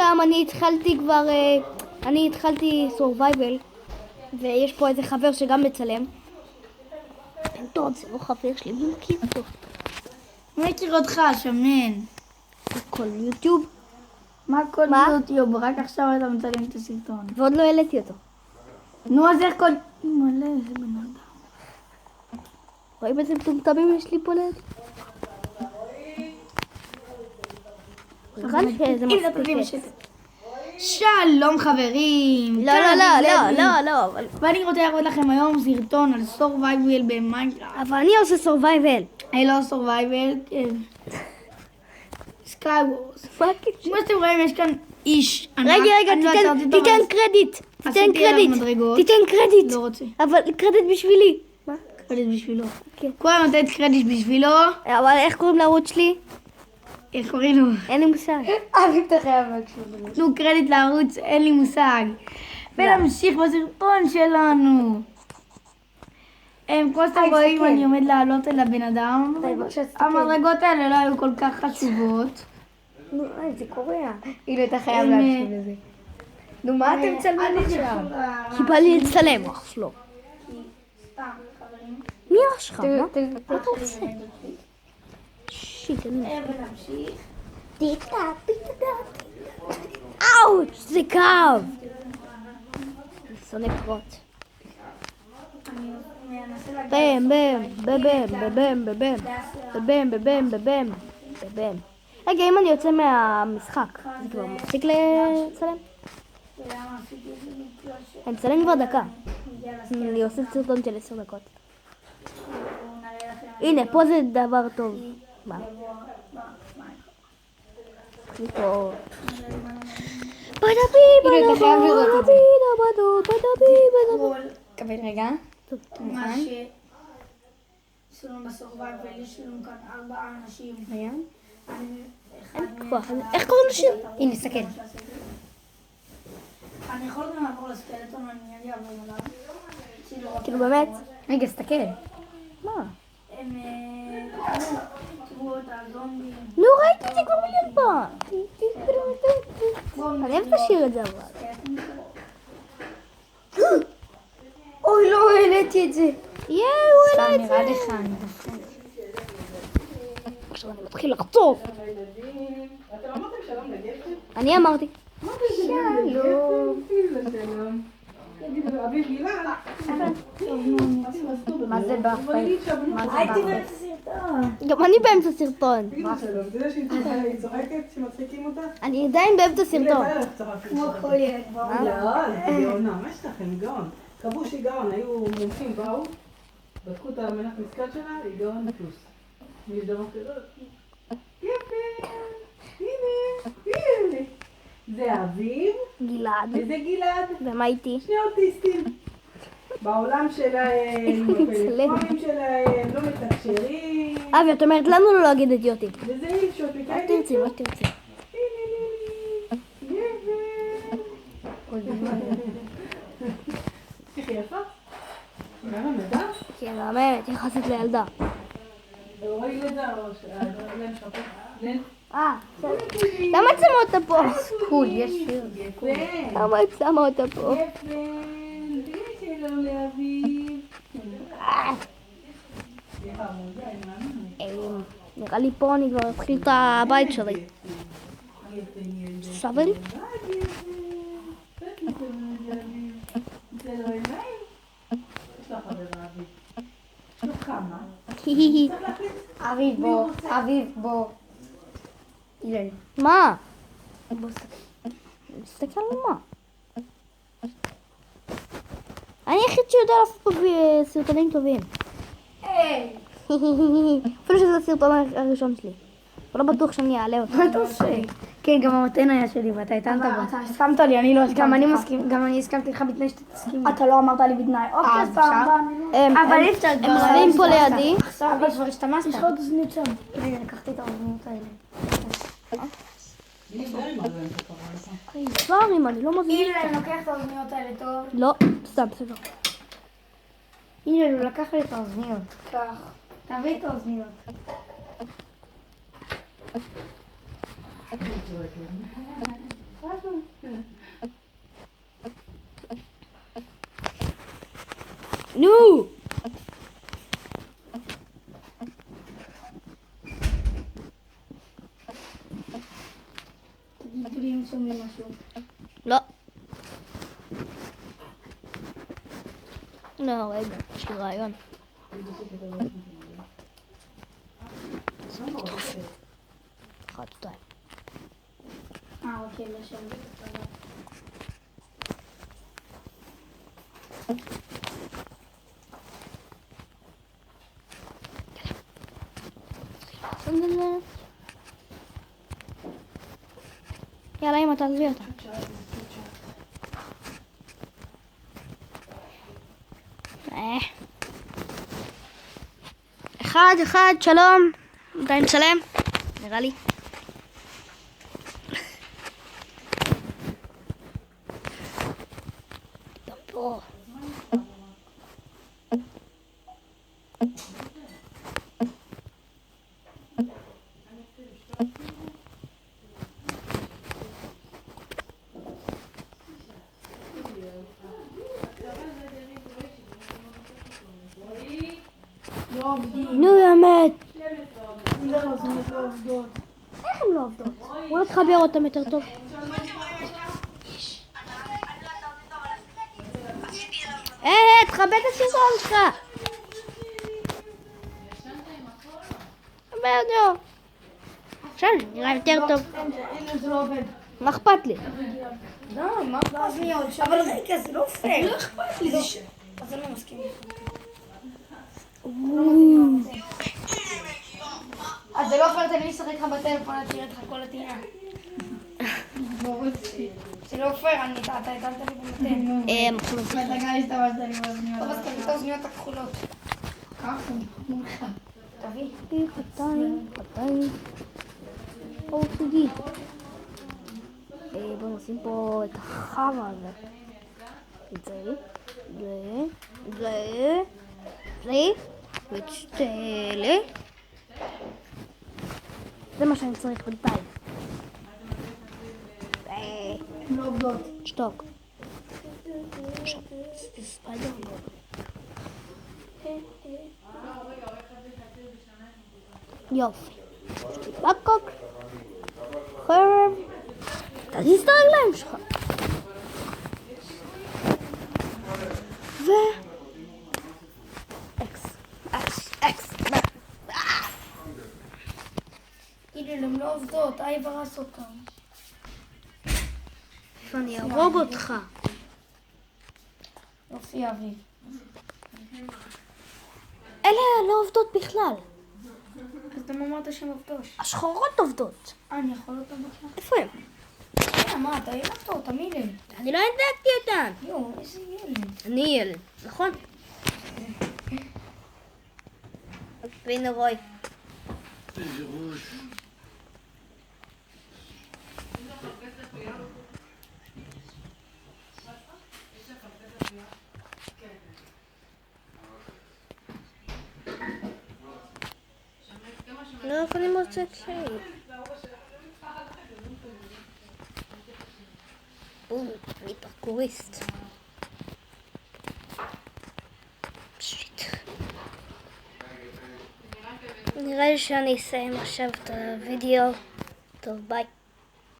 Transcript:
גם אני התחלתי סורווייבל, ויש פה איזה חבר שגם מצלם. טוב, זה לא חבר שלי, מי מכיר אותו? מי מכיר אותך, שמן? כל יוטיוב, מה כל יוטיוב? רק עכשיו אתה מצלם את הסרטון. ועוד לא העליתי אותו. נו, אז איך כל... מלא, איזה בן אדם. רואים איזה מטומטמים יש לי פה ליד? זה מספיק. שלום חברים. לא, ואני רוצה להראות לכם היום סרטון על סורווייבל במיינקראפט. אבל אני עושה סורווייבל. לא סורווייבל, סקייוורס. כמו שאתם רואים יש כאן איש ענק. רגע, תיתן קרדיט. תיתן קרדיט. לא רוצה. אבל קרדיט בשבילי. מה? קרדיט בשבילו. כן. כולם נותנת קרדיט בשבילו. אבל איך קוראים לערוץ שלי? איך קוראים לו? אין לי מושג. אתה חייב להקשיב. תנו קרדיט לערוץ, אין לי מושג. ונמשיך בסרטון שלנו. כמו שאתם רואים, אני עומד לעלות אל הבן אדם. המדרגות האלה לא היו כל כך חשובות. נו, זה קורע. הנה, אתה חייב להקשיב לזה. נו, מה אתם מצלמים עכשיו? כי בא לי לצלם, אח שלו. מי אח שלך? מה אתה עושה? שיט, אני... ונמשיך. אאוץ', זה כאב. אני שונא קרות. בם. רגע, אם אני יוצא מהמשחק, זה כבר מפסיק לצלם? אני מצלם כבר דקה. אני עושה סרטון של 10 דקות. הנה, פה זה דבר טוב. מה? פה... קבל רגע. מה יש לנו בסורווייבל, יש לנו כאן 4 אנשים. איך קוראים לשיר? הנה, סתכל. אני יכול גם לעבור לסקלטון, אני אגיע עבור עליו. כאילו באמת? רגע, סתכל. מה? הם תראו את הזומבים. נו, ראיתי את זה כבר מיליון פעם. אני אוהבת לשיר את זה אבל. אוי, לא העליתי את זה. הוא העלה את זה. נראה לך, אני דופק. עכשיו אני מתחיל לחצוף. אני אמרתי. שלום. מה זה באפי? גם אני באמצע סרטון. היא צוחקת שמצחיקים אותה? אני עדיין באמצע סרטון. כמו כל ילד. לא, זה גאונה, מה יש לכם? גאון. קבעו שהיא גאון, היו מומחים, באו, בדקו את המנת משקל שלה, היא גאון פלוס. יש דבר כזה? יפה, הנה. זה אביב. גלעד. וזה גלעד. ומה איתי? שני אוטיסטים. בעולם שלהם, בפלאפונים שלהם, לא מתקשרים. אבי, את אומרת לנו לא להגיד אידיוטים. וזה איפשות, מה תרצי, מה תרצי? איך היא יפה? גם המדע? כן, באמת, יחסית לילדה. רואים את זה או שהרגליים שלך פה? למה את שמה אותה פה? קול, יש שיר. יפה. למה את שמה אותה פה? יפה. שלום לאביב. נראה לי פה אני כבר אתחיל את הבית שלי. סבל? אביב בוא. הלל. מה? תסתכל על מה? אני היחיד שיודע לעשות פה סרטונים טובים. אפילו שזה הסרטון הראשון שלי. לא בטוח שאני אעלה אותו. מה אתה עושה? כן, גם המתן היה שלי ואתה איתנת בו. אתה הסכמת לי, אני לא הסכמתי לך. גם אני מסכים, גם אני הסכמתי לך בתנאי שאתה תסכים. אתה לא אמרת לי בתנאי. אוקיי, אז אבל אי אפשר. הם עולים פה לידי. אבל כבר השתמשת. יש לך עוד אוזניות שם. הנה, לקחתי את האוזניות האלה. דברים, אני לא מבין. הנה, אני לוקח את האוזניות האלה טוב. לא, סתם, בסדר. הנה, הוא לקח לי את האוזניות. כך. תביא את האוזניות. נו! תגידו לי אם שומעים משהו. לא. לא, רגע, יש לי רעיון. אחת, שתיים. אוקיי, לא שומעים. יאללה, אמא, תעזבי אותה. אחד, שלום. מתי נצלם? נראה לי. גם פה. לא עובדים. נו, באמת. לא עובדות. איך הן לא עובדות? בוא נתחבר אותם יותר טוב. תכבד את הסרטון שלך. תכבד אותו. עכשיו נראה יותר טוב. אין, זה לא עובד. מה אכפת לי? לא, מה אכפת לי? אבל רגע, זה לא פייר. לא אכפת לי. אז אני לא מסכים. אז זה לא פייר, תן לי לשחק לך בטלפון, אני אראה לך כל הטעינה. זה לא פייר, אתה הטלת לי במטל. אתה גם השתמשת לי באוזניות. טוב, אז תביא את האוזניות הכחולות. ככה, תביא. חתיים. או סוגי. בואו נשים פה את החרא הזה. זה, ואת שתי אלה. זה מה שאני צריך בינתיים. לא עובדות. שתוק. עכשיו, זה ספיידר. יופי. בקוק. חרב. תזיז את הרגליים שלך. ו... אקס. כאילו, הן לא עובדות, אייב הרס אותם. אני ארוג אותך. יופי, אבי. אלה לא עובדות בכלל. אז אתה אמרת שהן עובדות. השחורות עובדות. אני יכול אותם בכלל? איפה הם? מה, אתה ילדת אותה, מילד. אני לא ידעתי אותם. יואו, איזה ילד. אני ילד, נכון? והנה רוי. לא יכולים לצאת שי. אני פרקוריסט. שיט. נראה לי שאני אסיים עכשיו את הוידאו. טוב, ביי.